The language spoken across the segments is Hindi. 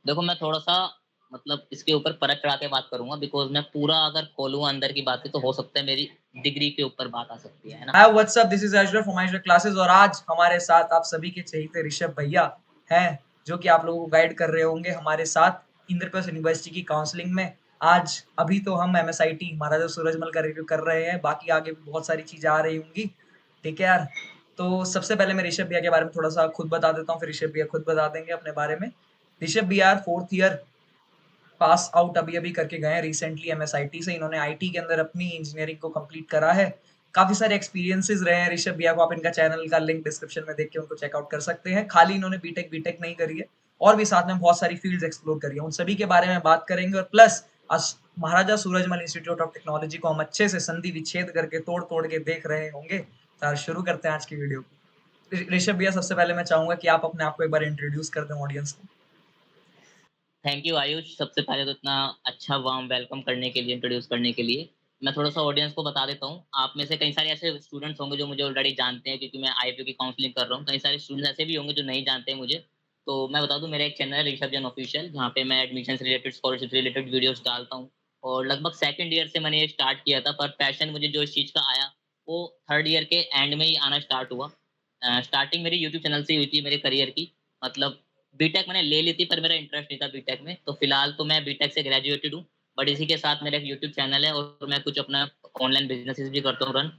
देखो मैं थोड़ा-सा मतलब इसके ऊपर परत चढ़ा के बात करूँगा बिकॉज़ मैं पूरा अगर खोलूँ अंदर की बातें तो हो सकता है मेरी डिग्री के ऊपर बात आ सकती है ना? Hi what's up, this is Ashraf from my classes और आज हमारे साथ आप सभी के चहेते ऋषभ भैया हैं, जो कि आप लोगों को गाइड कर रहे होंगे हमारे साथ इंद्रप्रस्थ यूनिवर्सिटी की काउंसलिंग में। आज अभी तो हम एमएसआईटी महाराजा सूरजमल का रिव्यू कर रहे हैं, बाकी आगे भी बहुत सारी चीजें आ रही होंगी। ठीक है यार। तो सबसे पहले मैं ऋषभ भैया के बारे में थोड़ा सा खुद बता देता हूँ, फिर ऋषभ भैया खुद बता देंगे अपने बारे में। ऋषभ भैया फोर्थ ईयर पास आउट अभी-अभी करके गए हैं रिसेंटली एमएसआईटी से। इन्होंने आईटी के अंदर अपनी इंजीनियरिंग को कंप्लीट करा है। काफ़ी सारे एक्सपीरियंसेस रहे हैं ऋषभ भैया को, आप इनका चैनल का लिंक डिस्क्रिप्शन में देख के उनको चेकआउट कर सकते हैं। खाली इन्होंने बीटेक बीटेक नहीं करी है, और भी साथ में बहुत सारी फील्ड्स एक्सप्लोर करी है। उन सभी के बारे में बात करेंगे, और plus Maharaja Surajmal institute of technology को हम अच्छे से संधि विच्छेद करके तोड़-तोड़ के देख रहे होंगे। तो शुरू करते हैं आज की वीडियो को। ऋषभ भैया, सबसे पहले मैं चाहूँगा कि आप अपने आप को एक बार इंट्रोड्यूस कर दें ऑडियंस को। थैंक यू आयुष, सबसे पहले तो इतना अच्छा वार्म वेलकम करने के लिए, इंट्रोड्यूस करने के लिए। मैं थोड़ा-सा ऑडियंस को बता देता हूँ, आप में से कई सारे ऐसे स्टूडेंट्स होंगे जो मुझे ऑलरेडी जानते हैं क्योंकि मैं आईपीओ की काउंसलिंग कर रहा हूँ। कई सारे स्टूडेंट्स ऐसे भी होंगे जो नहीं जानते हैं मुझे। तो मैं बता दूँ मेरा एक चैनल है ऋषभ जैन ऑफिशियल जहाँ पे मैं एडमिशन से रिलेटेड, स्कॉलरशिप से रिलेटेड वीडियोज़ डालता हूँ। और लगभग सेकंड ईयर से मैंने ये स्टार्ट किया था पर पैशन मुझे जो इस चीज़ का आया, वो थर्ड ईयर के एंड में ही आना स्टार्ट हुआ। स्टार्टिंग मेरी यूट्यूब चैनल से ही हुई थी मेरे करियर की। मतलब बीटेक मैंने ले ली थी पर मेरा इंटरेस्ट नहीं था बीटेक में, तो फिलहाल तो मैं बीटेक से ग्रेजुएटेड हूँ। बट इसी के साथ मेरा एक यूट्यूब चैनल है और मैं कुछ अपना ऑनलाइन बिज़नेसेस भी करता हूँ रन,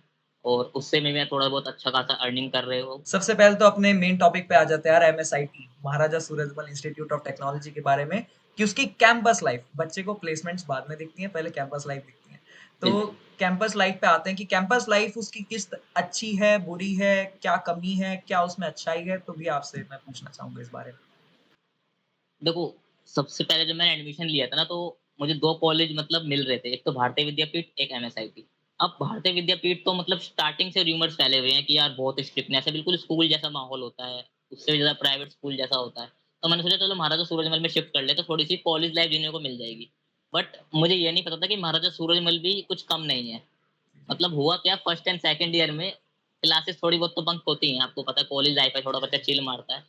और उससे भी मैं थोड़ा बहुत अच्छा खासा अर्निंग कर रहे हो। सबसे पहले तो अपने मेन टॉपिक पे आ जाते हैं यार, एमएसआईटी महाराजा सूरजमल इंस्टीट्यूट ऑफ टेक्नोलॉजी के बारे में, कि उसकी कैंपस लाइफ, बच्चे को प्लेसमेंट्स बाद में दिखती हैं, पहले कैंपस लाइफ दिखती है। तो बिल्कुल। कैंपस लाइफ पे आते हैं कि कैंपस लाइफ उसकी किस अच्छी है, बुरी है, क्या कमी है, क्या उसमें अच्छाई है, तो भी आपसे मैं पूछना चाहूंगा इस बारे में। देखो, सबसे पहले जब मैंने एडमिशन लिया था ना तो मुझे 2 कॉलेज मतलब मिल रहे थे, एक तो भारतीय विद्यापीठ, एक एमएसआईटी। अब भारतीय विद्यापीठ तो मतलब स्टार्टिंग से रूमर्स फैले हुए हैं कि यार बहुत स्ट्रिक्टनेस है, बिल्कुल स्कूल जैसा माहौल होता है, उससे भी ज़्यादा प्राइवेट स्कूल जैसा होता है। तो मैंने सोचा चलो महाराजा सूरजमल में शिफ्ट कर लें तो थोड़ी-सी कॉलेज लाइफ जीने को मिल जाएगी। बट मुझे ये नहीं पता था कि महाराजा सूरजमल भी कुछ कम नहीं है। मतलब हुआ क्या, फर्स्ट एंड सेकंड ईयर में क्लासेस थोड़ी बहुत तो बंक होती हैं, आपको पता है कॉलेज लाइफ है, थोड़ा बच्चा चिल मारता है।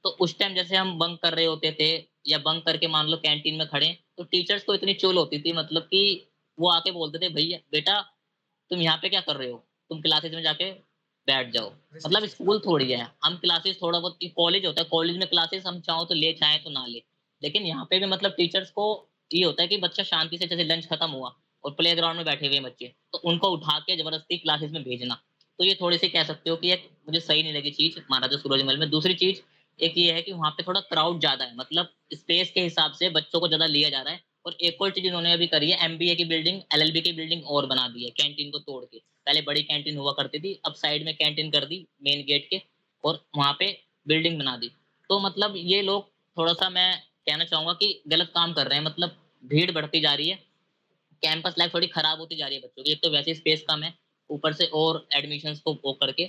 तो उस टाइम जैसे हम बंक कर रहे होते थे या बंक करके मान लो कैंटीन में खड़े हैं, तो टीचर्स को इतनी चुल होती थी मतलब कि वो आके बोलते थे, "भैया बेटा तुम यहाँ पे क्या कर रहे हो? तुम क्लासेस में जाके बैठ जाओ।" मतलब रिस्ट्रिक्शंस स्कूल काफी थोड़ी होती है, हम क्लासेस थोड़ा बहुत कॉलेज होता है, कॉलेज में क्लासेस हम चाहो तो ले, चाहें तो ना ले। लेकिन यहाँ पे भी मतलब टीचर्स को ये होता है कि बच्चा शांति से, जैसे लंच खत्म हुआ और प्लेग्राउंड में बैठे हुए हैं बच्चे, तो उनको उठा के ज़बरदस्ती क्लासेस में भेजना। तो ये थोड़ी-सी कह सकते हो कि एक मुझे सही नहीं लगी चीज़ महाराजा सूरजमल में। दूसरी चीज़ एक ये है कि वहाँ पे थोड़ा क्राउड ज़्यादा है, मतलब स्पेस के हिसाब से बच्चों को ज़्यादा लिया जा रहा है। और एक और चीज़ इन्होंने अभी करी है, एमबीए की बिल्डिंग, एलएलबी की बिल्डिंग और बना दी है कैंटीन को तोड़ के। पहले बड़ी कैंटीन हुआ करती थी, अब साइड में कैंटीन कर दी मेन गेट के, और वहाँ पे बिल्डिंग बना दी। तो मतलब ये लोग थोड़ा-सा, मैं कहना चाहूँगा कि गलत काम कर रहे हैं, मतलब भीड़ बढ़ती जा रही है, कैंपस लाइफ थोड़ी खराब होती जा रही है बच्चों की। एक तो वैसे ही स्पेस कम है, ऊपर से और एडमिशन्स को वो करके,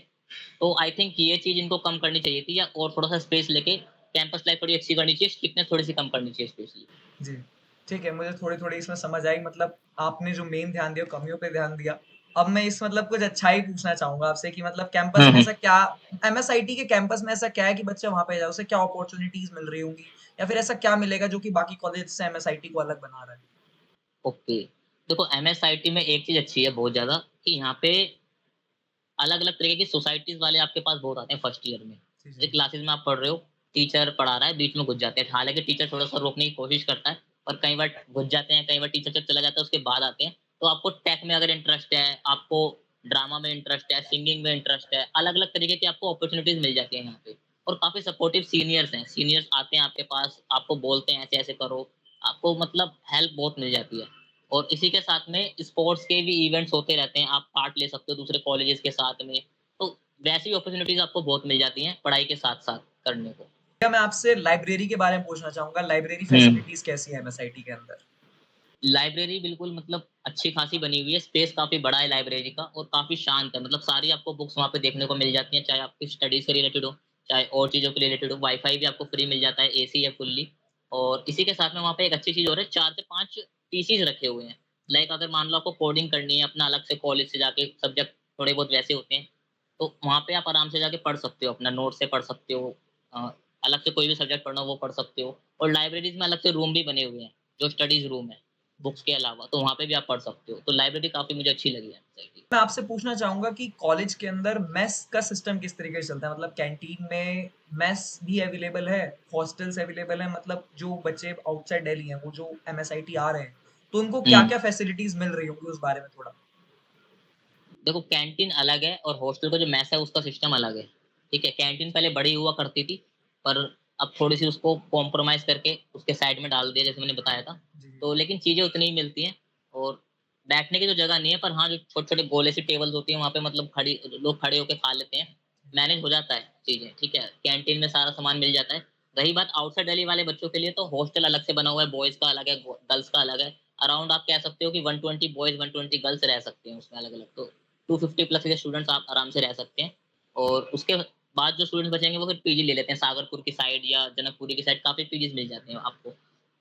तो आई थिंक ये चीज़ इनको कम करनी चाहिए थी, या और थोड़ा-सा स्पेस लेके कैंपस लाइफ थोड़ी अच्छी करनी चाहिए, स्ट्रिक्टनेस थोड़ी-सी कम करनी चाहिए स्पेशली। जी, ठीक है, मुझे थोड़ी-थोड़ी इसमें समझ आई। मतलब आपने जो मेन ध्यान दिया, कमियों पे ध्यान दिया। अब मैं इस मतलब कुछ अच्छाई पूछना चाहूँगा आपसे कि मतलब कैंपस हुँ, में हुँ। ऐसा क्या, एमएसआईटी के कैंपस में ऐसा क्या है कि बच्चे वहाँ पे जाए, उसे क्या अपॉर्च्युनिटीज़ मिल रही होंगी? या फिर ऐसा क्या मिलेगा जो कि बाकी कॉलेज से एमएसआईटी को अलग बना रहा है? ओके। देखो एमएसआईटी में एक चीज़ अच्छी है बहुत ज़्यादा, कि यहाँ पे अलग-अलग तरीके की सोसाइटीज़ वाले आपके पास बहुत आते हैं फर्स्ट ईयर में। जी, जैसे जी। क्लासेस में आप पढ़ रहे हो, टीचर पढ़ा रहा है, बीच में घुस जाते हैं। हालाँकि टीचर थोड़ा-सा रोकने की कोशिश करता है, पर कई बार घुस जाते हैं, कई बार टीचर जब चला जाता है उसके बाद आते हैं। तो आपको टेक में अगर इंटरेस्ट है, आपको ड्रामा में इंटरेस्ट है, सिंगिंग में इंटरेस्ट है, अलग-अलग तरीके की आपको अपॉर्च्युनिटीज़ मिल जाती हैं यहाँ पे। और काफ़ी सपोर्टिव सीनियर्स हैं, सीनियर्स आते हैं आपके पास, आपको बोलते हैं ऐसे-ऐसे करो, आपको मतलब हेल्प बहुत मिल जाती है। और इसी के साथ में स्पोर्ट्स के भी इवेंट्स होते रहते हैं, आप पार्ट ले सकते हो दूसरे कॉलेजेस के साथ में। तो वैसी अपॉर्च्युनिटीज़ आपको बहुत मिल जाती हैं पढ़ाई के साथ-साथ करने को। क्या मैं आपसे लाइब्रेरी के बारे में पूछना चाहूँगा, लाइब्रेरी हुँ। फैसिलिटीज़ कैसी है एमएसआईटी के अंदर? लाइब्रेरी बिल्कुल मतलब अच्छी खासी बनी हुई है, स्पेस काफ़ी बड़ा है लाइब्रेरी का और काफ़ी शांत है। मतलब सारी आपको बुक्स वहाँ पे देखने को मिल जाती हैं, चाहे आपकी स्टडीज़ से रिलेटेड हो, चाहे और चीज़ों के रिलेटेड हो। वाई-फाई भी आपको फ्री मिल जाता है, एसी है फुल्ली। और इसी के साथ में वहाँ पे एक अच्छी चीज़ और है, 4 से 5 पीसीज़ रखे हुए हैं। लाइक अगर मान लो आपको कोडिंग करनी है, अपना अलग से कॉलेज से जाके सब्जेक्ट थोड़े बहुत वैसे होते हैं, तो वहाँ पे आप आराम से जाके पढ़ सकते हो, अपना नोट से पढ़ सकते हो। अ, अलग से कोई भी सब्जेक्ट पढ़ना हो वो पढ़ सकते हो और लाइब्रेरीज़ में अलग से रूम भी बने हुए हैं, जो स्टडीज़ रूम है, जी, बुक्स के अलावा, तो वहाँ पे भी आप पढ़ सकते हो। तो लाइब्रेरी काफ़ी मुझे अच्छी लगी है एमएसआईटी। मैं आपसे पूछना चाहूँगा कि कॉलेज के अंदर मेस का सिस्टम किस तरीके से चलता है? मतलब कैंटीन में मेस भी अवेलेबल है, हॉस्टल्स अवेलेबल हैं, मतलब जो बच्चे आउटसाइड दिल्ली हैं, वो जो एमएसआईटी आ रहे हैं, तो उनको हुँ। क्या-क्या फैसिलिटीज़ मिल रही होंगी उस बारे में थोड़ा? देखो कैंटीन अलग है और हॉस्टल का जो मेस है उसका सिस्टम अलग है, ठीक है? कैंटीन पहले बड़ी हुआ करती थी, पर अब थोड़ी-सी उसको कॉम्प्रोमाइज़ करके उसके साइड में डाल दिया जैसे मैंने बताया था। जी, जी। तो लेकिन चीज़ें उतनी ही मिलती हैं और बैठने की तो जगह नहीं है पर हाँ, जो छोटे-छोटे गोले सी टेबल्स होती हैं वहाँ पे मतलब खड़ी लोग खड़े होके खा लेते हैं, मैनेज हो जाता है चीज़ें, ठीक है? कैंटीन में सारा सामान मिल जाता है। रही बात आउटसाइड दिल्ली वाले बच्चों के लिए तो हॉस्टल अलग से बना हुआ है, बॉयज़ का अलग है, गर्ल्स का अलग है। अराउंड आप कह सकते हो कि 120 बॉयज़ 120 गर्ल्स रह सकते हैं उसमें अलग-अलग तो 250 प्लस के स्टूडेंट्स आप आराम से रह सकते हैं और उसके बाद जो स्टूडेंट्स बचेंगे वो फिर पीजी ले लेते हैं सागरपुर की साइड या जनकपुरी की साइड काफ़ी पीजीज़ मिल जाते हैं आपको।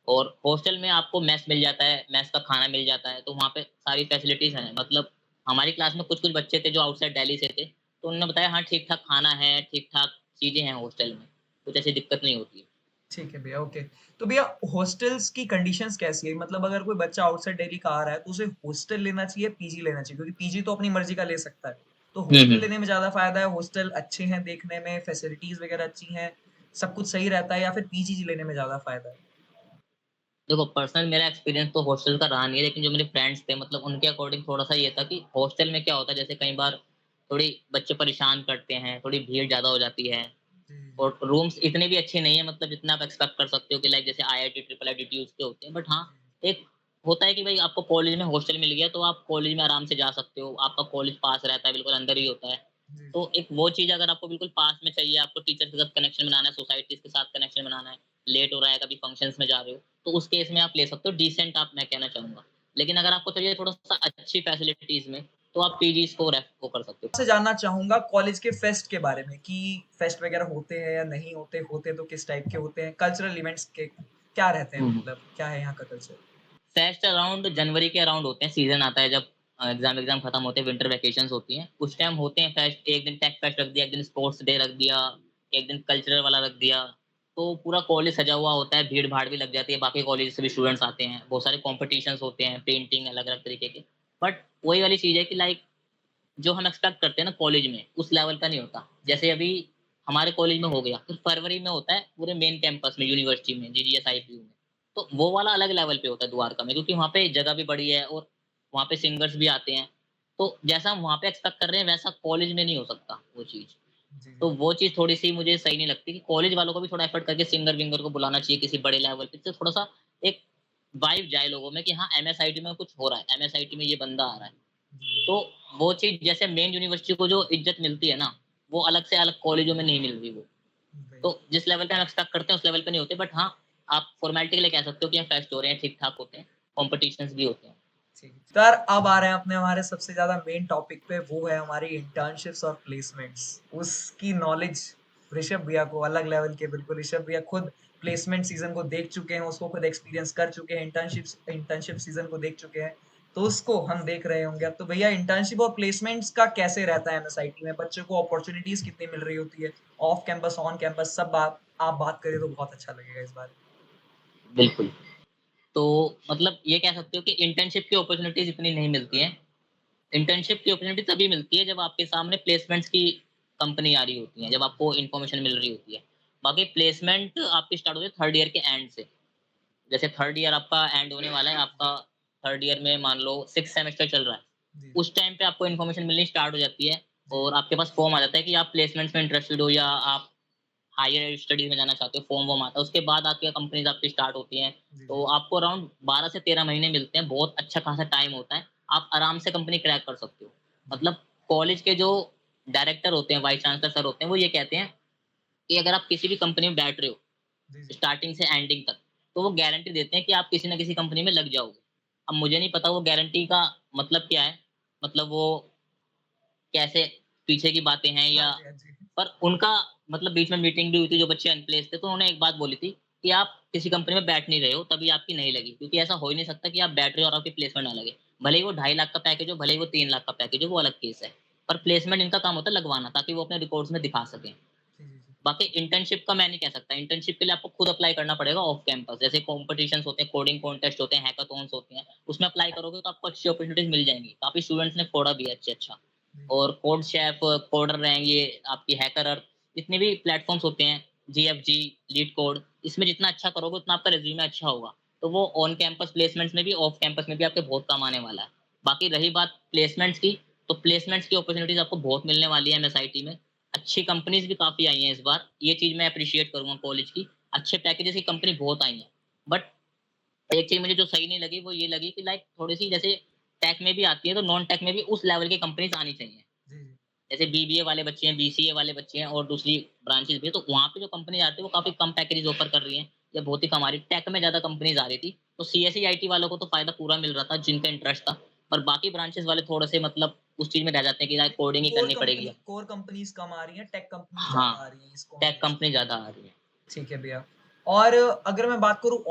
और हॉस्टल में आपको मेस मिल जाता है, मेस का खाना मिल जाता है, तो वहाँ पे सारी फैसिलिटीज़ हैं। मतलब हमारी क्लास में कुछ-कुछ बच्चे थे जो आउटसाइड दिल्ली से थे, तो उन्होंने बताया हाँ, ठीक-ठाक खाना है, ठीक-ठाक चीज़ें हैं हॉस्टल में, कुछ ऐसी दिक्कत नहीं होती है। ठीक है भैया, ओके। तो भैया हॉस्टल्स की कंडीशंस कैसी है? मतलब अगर कोई बच्चा आउटसाइड दिल्ली का आ रहा है, तो उसे हॉस्टल लेना चाहिए, पीजी लेना चाहिए? क्योंकि पीजी तो अपनी मर्ज़ी का ले सकता है। तो हुँ, हॉस्टल हुँ। लेने में ज़्यादा फ़ायदा है, हॉस्टल अच्छे हैं देखने में, फैसिलिटीज़ वगैरह अच्छी हैं, सब कुछ सही रहता है या फिर पीजी लेने में ज़्यादा फ़ायदा है? देखो पर्सनल मेरा एक्सपीरियंस तो हॉस्टल का रहा नहीं है, लेकिन जो मेरे फ्रेंड्स थे मतलब उनके अकॉर्डिंग थोड़ा-सा ये था कि हॉस्टल में क्या होता है जैसे कई बार थोड़ी बच्चे परेशान करते हैं, थोड़ी भीड़ ज़्यादा हो जाती है जी, जी। और रूम्स इतने भी अच्छे नहीं है मतलब जितना आप एक्सपेक्ट कर सकते हो कि लाइक जैसे आईआईटी, ट्रिपल आईटीज़ के होते हैं। बट हाँ, जी, एक होता है कि भाई आपको कॉलेज में हॉस्टल मिल गया तो आप कॉलेज में आराम से जा सकते हो, आपका कॉलेज पास रहता है, बिल्कुल अंदर ही होता है। जी, तो एक वो चीज़ अगर आपको बिल्कुल पास में चाहिए, आपको टीचर के साथ कनेक्शन बनाना है, सोसाइटीज़ के साथ कनेक्शन बनाना है, लेट हो रहा है, कभी फंक्शंस में जा रहे हो, तो उस केस में आप ले सकते हो, डिसेंट आप मैं कहना चाहूँगा। लेकिन अगर आपको चाहिए थोड़ा-सा अच्छी फैसिलिटीज़ में, तो आप पीजीज़ को वो कर सकते हो। आपसे जानना चाहूँगा कॉलेज के फेस्ट के बारे में कि फेस्ट वगैरह होते हैं या नहीं होते? होते तो किस टाइप के होते हैं? कल्चरल इवेंट्स के क्या रहते हैं हुँ, हुँ। मतलब क्या है यहाँ का कल्चर? फेस्ट अराउंड जनवरी के अराउंड होते हैं, सीज़न आता है जब एग्ज़ाम खत्म होते हैं, विंटर वैकेशंस होती हैं, उस टाइम होते हैं फेस्ट, एक दिन टेक फेस्ट रख दिया, एक दिन स्पोर्ट्स डे रख दिया, एक दिन कल्चरल वाला रख दिया। तो पूरा कॉलेज सजा हुआ होता है, भीड़-भाड़ भी लग जाती है, बाकी कॉलेज से भी स्टूडेंट्स आते हैं, बहुत सारे कॉम्पिटिशन्स होते हैं, पेंटिंग अलग-अलग तरीके के। बट वही वाली चीज़ है कि लाइक जो हम एक्सपेक्ट करते हैं ना कॉलेज में, उस लेवल का नहीं होता। जी, जैसे अभी हमारे कॉलेज में हो गया, फिर फरवरी में होता है पूरे मेन कैंपस में, यूनिवर्सिटी में, जीजीएस आईपीयू में। तो वो वाला अलग लेवल पे होता है द्वारका में क्योंकि वहाँ पे जगह भी बड़ी है और वहाँ पे सिंगर्स भी आते हैं। तो जैसा हम वहाँ पे एक्सपेक्ट कर रहे हैं वैसा कॉलेज में नहीं हो सकता वो चीज़। जी, तो जी। वो चीज़ थोड़ी-सी मुझे सही नहीं लगती कि कॉलेज वालों को भी थोड़ा एफर्ट करके सिंगर-विंगर को बुलाना चाहिए किसी बड़े लेवल पे, तो थोड़ा-सा एक वाइब जाए लोगों में कि हाँ, एमएसआईटी में कुछ हो रहा है, एमएसआईटी में ये बंदा आ रहा है। जी, जी। तो वो चीज़ जैसे मेन यूनिवर्सिटी को जो इज़्ज़त मिलती है ना, वो अलग से अलग कॉलेजों में नहीं मिल रही वो। वही। तो जिस लेवल पे हम एक्सपेक्ट करते हैं उस लेवल पे नहीं होते बट हाँ, आप फॉर्मेलिटी के लिए कह सकते हो कि यहाँ फेस्ट हो रहे हैं, ठीक-ठाक होते हैं, कॉम्पिटिशन्स भी होते हैं। ठीक है। तो यार अब आ रहे हैं अपने हमारे सबसे ज़्यादा मेन टॉपिक पे वो है हमारी इंटर्नशिप्स और प्लेसमेंट्स। उसकी नॉलेज ऋषभ भैया को अलग लेवल के बिल्कुल ऋषभ भैया खुद प्लेसमेंट सीज़न को देख चुके हैं, उसको खुद एक्सपीरियंस कर चुके हैं, इंटर्नशिप्स इंटर्नशिप सीज़न को देख चुके हैं। तो उसको हम देख रहे होंगे। अब तो भैया इंटर्नशिप और प्लेसमेंट्स का कैसे रहता है एमएसआईटी में? बच्चों को अपॉर्च्युनिटीज़ कितनी मिल रही होती है? ऑफ कैंपस, ऑन कैंपस सब आप बात करें तो बहुत अच्छा लगेगा इस बारे में। बिल्कुल। तो मतलब ये कह सकते हो कि इंटर्नशिप की अपॉर्च्युनिटीज़ इतनी नहीं मिलती हैं। इंटर्नशिप की अपॉर्च्युनिटी तभी मिलती है जब आपके सामने प्लेसमेंट्स की कंपनी आ रही होती है, जब आपको इन्फॉर्मेशन मिल रही होती है। बाकी प्लेसमेंट आपकी स्टार्ट होती है 3rd ईयर के एंड से। जैसे 3rd ईयर आपका एंड होने वाला है, आपका 3rd ईयर में मान लो 6th सेमेस्टर चल रहा है। जी, उस टाइम पे आपको इन्फॉर्मेशन मिलनी स्टार्ट हो जाती है जी, और आपके पास फॉर्म आ जाता है कि आप प्लेसमेंट्स में इंटरेस्टेड हो या आप हायर स्टडीज़ में जाना चाहते हो, फॉर्म-वॉर्म आता है। उसके बाद आके कंपनीज़ आपकी स्टार्ट होती हैं। जी, तो जी। आपको अराउंड 12 से 13 महीने मिलते हैं, बहुत अच्छा खासा टाइम होता है। आप आराम से कंपनी क्रैक कर सकते हो। जी, मतलब कॉलेज के जो डायरेक्टर होते हैं, वाइस चांसलर सर होते हैं, वो ये कहते हैं कि अगर आप किसी भी कंपनी में बैठ रहे हो, जी, जी। स्टार्टिंग से एंडिंग तक, तो वो गारंटी देते हैं कि आप किसी न किसी कंपनी में लग जाओगे। अब मुझे नहीं पता वो गारंटी का मतलब क्या है? मतलब वो कैसे पीछे की बातें हैं हाँ या जी, हाँ जी। पर उनका मतलब बीच में मीटिंग भी हुई थी, जो बच्चे अनप्लेस्ड थे, तो उन्होंने एक बात बोली थी कि आप किसी कंपनी में बैठ नहीं रहे हो, तभी आपकी नहीं लगी। क्योंकि ऐसा हो ही नहीं सकता कि आप बैठ रहे हो और आपकी प्लेसमेंट ना लगे। भले ही वो 2.5 लाख का पैकेज हो, भले ही वो 3 लाख का पैकेज हो, वो अलग केस है। पर प्लेसमेंट इनका काम होता है लगवाना, ताकि वो अपने रिकॉर्ड्स में दिखा सकें। जी, जी, जी। बाकी इंटर्नशिप का मैं नहीं कह सकता, इंटर्नशिप के लिए आपको खुद अप्लाई करना पड़ेगा ऑफ कैंपस। जैसे कॉम्पिटिशन्स होते हैं, कोडिंग कॉन्टेस्ट होते हैं, हैकाथॉन्स होते हैं, उसमें अप्लाई करोगे तो आपको अच्छी अपॉर्च्युनिटीज़ मिल जाएँगी। काफ़ी स्टूडेंट्स ने फोड़ा भी है अच्छा-अच्छा। जी, और कोड शेफ, कोडर रहेंगे, आपकी हैकर अर्थ, जितने भी प्लेटफ़ॉर्म्स होते हैं, जीएफजी, लीड कोड, इसमें जितना अच्छा करोगे उतना आपका रिज़्यूमे अच्छा होगा। तो वो ऑन कैंपस प्लेसमेंट्स में भी, ऑफ कैंपस में भी आपके बहुत काम आने वाला है। बाकी रही बात प्लेसमेंट्स की, तो प्लेसमेंट्स की अपॉर्च्युनिटीज़ आपको बहुत मिलने वाली है एमएसआईटी में। अच्छी कंपनीज़ भी काफ़ी आई हैं इस बार, ये चीज़ मैं एप्रिशिएट करूँगा कॉलेज की। अच्छे पैकेजेज़ की कंपनी बहुत आई हैं। बट एक चीज़ मुझे जो सही नहीं लगी, वो ये लगी कि लाइक थोड़ी-सी जैसे टेक में भी आती है, तो नॉन टेक में भी उस लेवल की कंपनीज़ आनी चाहिए। जी, जी। जैसे बीबीए वाले बच्चे हैं, बीसीए वाले बच्चे हैं और दूसरी ब्रांचेज़ भी हैं, तो वहाँ पे जो कंपनी आती है वो काफ़ी कम पैकेजेज़ ऑफ़र कर रही हैं या बहुत ही कम आ रही है। टेक में ज़्यादा कंपनीज़ आ रही थी, तो सीएसई, आईटी वालों को तो फ़ायदा पूरा मिल रहा था जिनका इंटरेस्ट था, पर बाकी ब्रांचेज़ वाले थोड़े से मतलब उस चीज़ में रह जाते हैं कि यार कोडिंग ही करनी पड़ेगी। कोर कंपनीज़ कम आ रही हैं, टेक कंपनीज़ हाँ, ज़्यादा आ रही हैं, इसको हम टेक बोल कंपनी सकते हैं। ज़्यादा आ रही है। ठीक है भैया। और अगर मैं बात करूँ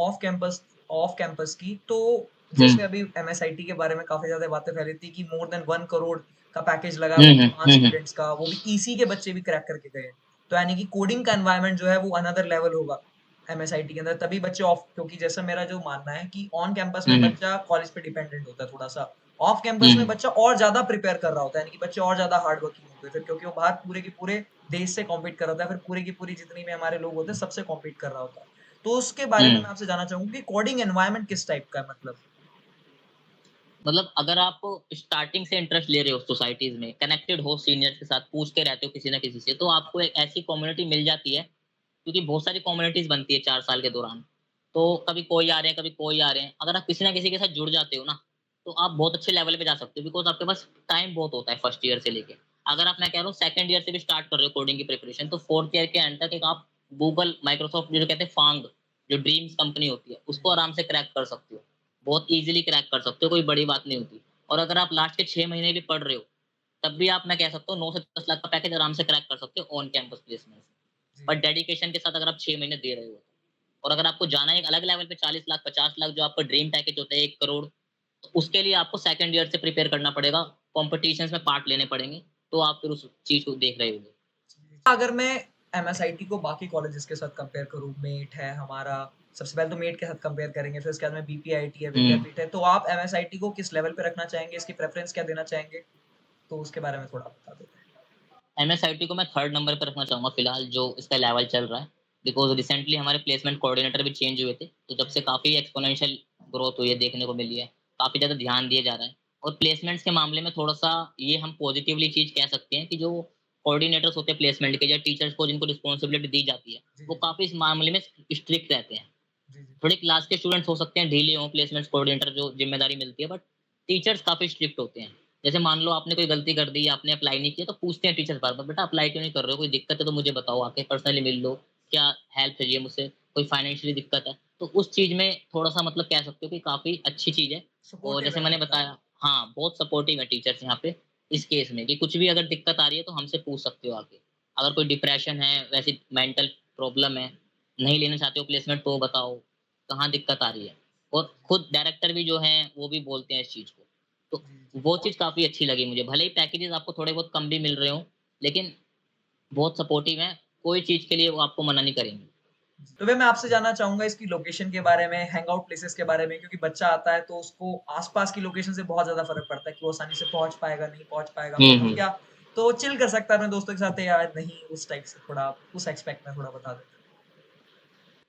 ऑफ कैंपस की, तो हुँ। जैसे अभी एमएसआईटी के बारे में काफ़ी ज़्यादा बातें फैली थी कि मोर देन 1 करोड़ का पैकेज लगा हुँ, हुआ हुँ, 5 हुँ, हुँ। स्टूडेंट्स का, वो भी ईसी के बच्चे भी क्रैक करके गए। तो यानी कि कोडिंग का एनवायरनमेंट जो है वो अनदर लेवल होगा एमएसआईटी के अंदर, तभी बच्चे ऑफ, क्योंकि जैसा मेरा जो मानना है कि ऑन कैंपस हुँ, में हुँ। बच्चा कॉलेज पे डिपेंडेंट होता है थोड़ा-सा। ऑफ हुँ, कैंपस में हुँ। बच्चा और ज़्यादा प्रिपेयर कर रहा होता है, यानी कि बच्चे और ज़्यादा हार्ड वर्किंग होते हैं फिर, क्योंकि वो बाहर पूरे के पूरे देश से कॉम्पीट कर रहा होता है, फिर पूरे की पूरी जितनी भी हमारे लोग होते हैं सबसे कॉम्पीट कर रहा होता है। तो उसके बारे में हुँ। मैं आपसे जानना चाहूँगा कि कोडिंग एनवायरनमेंट किस टाइप का है मतलब? मतलब अगर आप स्टार्टिंग से इंटरेस्ट ले रहे हो सोसाइटीज़ में, कनेक्टेड हो सीनियर्स के साथ, पूछते रहते हो किसी न किसी से, तो आपको एक ऐसी कम्युनिटी मिल जाती है, क्योंकि बहुत सारी कम्युनिटीज़ बनती है 4 साल के दौरान। तो कभी कोई आ रहे हैं, कभी कोई आ रहे हैं। अगर आप किसी न किसी के साथ जुड़ जाते हो ना, तो आप बहुत अच्छे लेवल पे जा सकते हो, बिकॉज़ आपके पास टाइम बहुत होता है फर्स्ट ईयर से लेके। अगर आप, मैं कह रहा हूँ, सेकंड ईयर से भी स्टार्ट कर रहे हो कोडिंग की प्रिपरेशन, तो फोर्थ ईयर के एंड तक एक आप गूगल, माइक्रोसॉफ्ट जो कहते हैं फांग, जो ड्रीम्स कंपनी होती है, जी, उसको आराम से क्रैक कर सकते हो। बहुत ईज़िली क्रैक कर सकते हो, कोई बड़ी बात नहीं होती। और अगर आप लास्ट के 6 महीने भी पढ़ रहे हो, तब भी आप, मैं कह सकता हूँ, 9 से 10 लाख का पैकेज आराम से क्रैक कर सकते हो ऑन कैंपस प्लेसमेंट से। जी, पर डेडिकेशन के साथ अगर आप 6 महीने दे रहे हो, और अगर आपको जाना है एक अलग लेवल पे, 40 लाख, 50 लाख जो आपका ड्रीम पैकेज होता है 1 करोड़, तो उसके लिए आपको सेकंड ईयर से प्रिपेयर करना पड़ेगा, कॉम्पिटिशन्स में पार्ट लेने पड़ेंगे, तो आप फिर उस चीज़ को देख रहे होगे। जी। अगर मैं एमएसआईटी को बाकी कॉलेजेस के साथ कंपेयर करूँ, मेट है हमारा, सबसे पहले तो मेट के साथ कंपेयर करेंगे, फिर उसके बाद में बीपीआईटी है, हुँ। विद्यापीठ है, तो आप एमएसआईटी को किस लेवल पे रखना चाहेंगे? इसकी प्रेफ़रेंस क्या देना चाहेंगे? तो उसके बारे में थोड़ा बता देते हैं। एमएसआईटी को मैं 3rd नंबर पे रखना चाहूँगा फिलहाल, जो इसका लेवल चल रहा है। बिकॉज़ रिसेंटली हमारे प्लेसमेंट कोऑर्डिनेटर भी चेंज हुए थे, तो जब जी, से काफ़ी एक्स्पोनेंशियल ग्रोथ हुई है, देखने को मिली है। काफ़ी ज़्यादा ध्यान दिया जा रहा है, और प्लेसमेंट्स के मामले में थोड़ा-सा ये हम पॉज़िटिवली चीज़ कह सकते हैं कि जो कोऑर्डिनेटर्स होते हैं प्लेसमेंट के, या टीचर्स को जिनको रिस्पॉन्सिबिलिटी दी जाती है, जी, वो जी, काफ़ी इस मामले में स्ट्रिक्ट रहते हैं। जी, जी, थोड़े क्लास के स्टूडेंट्स हो सकते हैं ढीले हों, प्लेसमेंट्स कोऑर्डिनेटर जो ज़िम्मेदारी मिलती है, बट टीचर्स काफ़ी स्ट्रिक्ट होते हैं। जैसे मान लो आपने कोई गलती कर दी, आपने अप्लाई नहीं किया, तो पूछते हैं टीचर्स बार-बार, "बेटा अप्लाई क्यों नहीं कर रहे हो? कोई दिक्कत है तो मुझे बताओ, आके पर्सनली मिल लो। क्या हेल्प चाहिए मुझसे? कोई फाइनेंशियली दिक्कत है?" तो उस चीज़ में थोड़ा-सा मतलब कह सकते हो कि काफ़ी अच्छी चीज़ है। और सपोर्टिव जैसे है मैंने मतलब। बताया, हाँ, बहुत सपोर्टिव है टीचर्स यहाँ पे इस केस में, कि कुछ भी अगर दिक्कत आ रही है तो हमसे पूछ सकते हो आके। अगर कोई डिप्रेशन है, वैसी मेंटल प्रॉब्लम है, नहीं लेना चाहते हो प्लेसमेंट, तो बताओ। कहाँ दिक्कत आ रही है? और खुद डायरेक्टर भी जो हैं, वो भी बोलते हैं इस चीज़ को। तो जी, जी। वो चीज़ काफ़ी अच्छी लगी मुझे। भले ही पैकेजेज़ आपको थोड़े बहुत कम भी मिल रहे हों, लेकिन बहुत सपोर्टिव हैं, कोई चीज़ के लिए वो आपको मना नहीं करेंगे। तो भैया मैं आपसे जानना चाहूँगा इसकी लोकेशन के बारे में, हैंगआउट प्लेसेस के बारे में, क्योंकि बच्चा आता है तो उसको आस-पास की लोकेशन से बहुत ज़्यादा फ़र्क पड़ता है कि वो आसानी से पहुँच पाएगा, नहीं पहुँच पाएगा, हुँ, पहुँच हुँ। गया तो चिल कर सकता है अपने दोस्तों के साथ या नहीं, उस टाइप से थोड़ा उस एस्पेक्ट में थोड़ा बता देते हैं।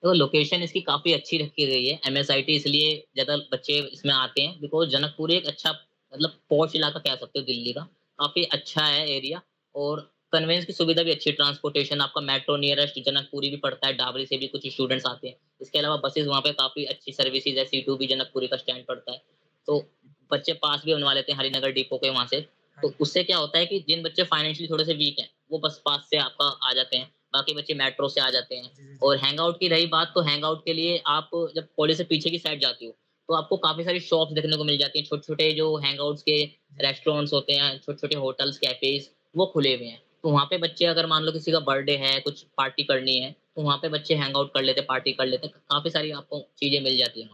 तो लोकेशन इसकी काफ़ी अच्छी रखी गई है। एमएसआईटी इसलिए ज़्यादा बच्चे इसमें आते हैं, बिकॉज़ जनकपुर एक अच्छा, मतलब पॉश इलाका कह सकते हो दिल्ली का। काफ़ी अच्छा है एरिया, और कन्वेंस की सुविधा भी अच्छी है, ट्रांसपोर्टेशन आपका मेट्रो नियरेस्ट जनकपुरी भी पड़ता है, डाबरी से भी कुछ स्टूडेंट्स आते हैं। इसके अलावा बसेज़ वहाँ पे काफ़ी अच्छी सर्विसेज़ है, सी2 भी जनकपुरी का स्टैंड पड़ता है। जी। तो बच्चे पास भी बनवा लेते हैं हरिनगर डिपो के वहाँ से। हाँ तो जी। उससे क्या होता है कि जिन बच्चे फाइनेंशियली थोड़े से वीक हैं, वो बस पास से आपका आ जाते हैं। बाकी बच्चे मेट्रो से आ जाते हैं। जी, जी, जी। और हैंगआउट की रही बात, तो हैंगआउट के लिए आप जब कॉलेज से पीछे की साइड जाते हो, तो आपको काफ़ी सारी शॉप्स देखने को मिल जाती हैं। छोटे-छोटे जो हैंगआउट्स के जी, जी। रेस्टोरेंट्स होते हैं, छोटे-छोटे होटल्स, कैफ़ेज़, वो खुले हुए हैं। तो वहाँ पे बच्चे, अगर मान लो किसी का बर्थडे है, कुछ पार्टी करनी है, तो वहाँ पे बच्चे हैंगआउट कर लेते हैं, पार्टी कर लेते हैं। काफ़ी सारी आपको चीज़ें मिल जाती हैं वहाँ।